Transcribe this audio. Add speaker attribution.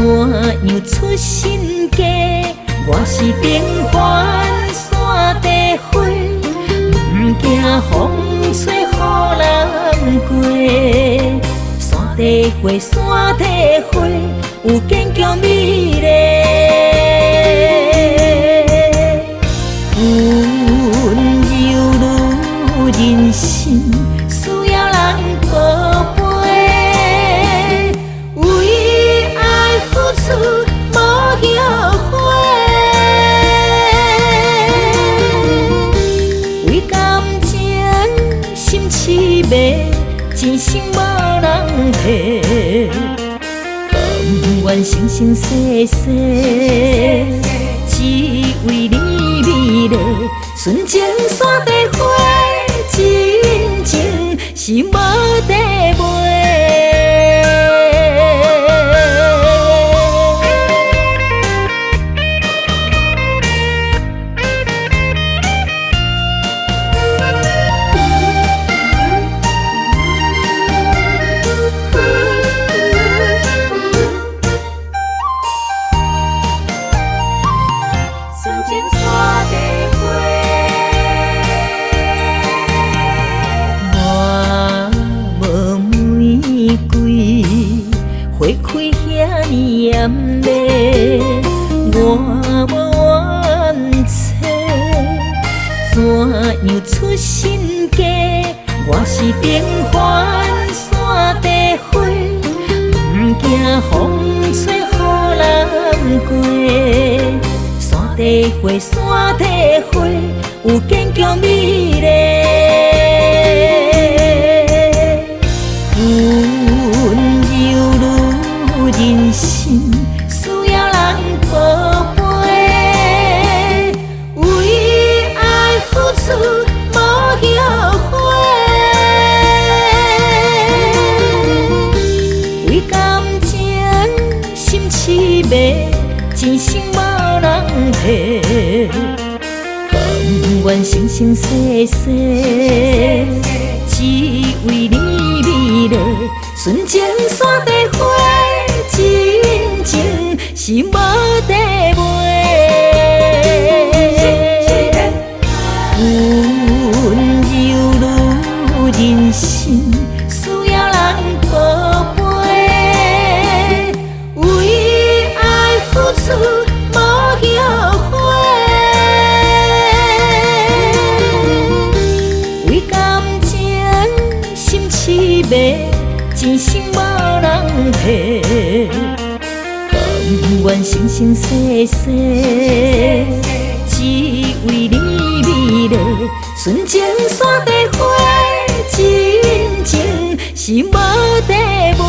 Speaker 1: 样出身家？我是平凡山地花，不惊风吹雨淋过。山地花，山地花，有坚强美丽。温柔如人生，需要人宝贝。为爱付出，无后悔。为感情心痴迷，真心无人替。甘愿生生世世，只为你美丽。纯情山地花，真情是无地卖。花开遐尼艳丽，我无怨嗟。怎样出身家？我是平凡山地花，不惊风吹雨淋过。山地花，山地花，有坚强美丽。人生需要人宝贝，为爱付出无后悔。为感情心痴迷，真心无人替。甘愿生生世世，只为你美丽。纯情山地花，真情是无地卖。温柔如人生，需要人宝贝。为爱付出，无后悔。为感情心痴迷，真心无人替。甘愿生生世世，只为你美丽。纯情山地花，真情是无地卖。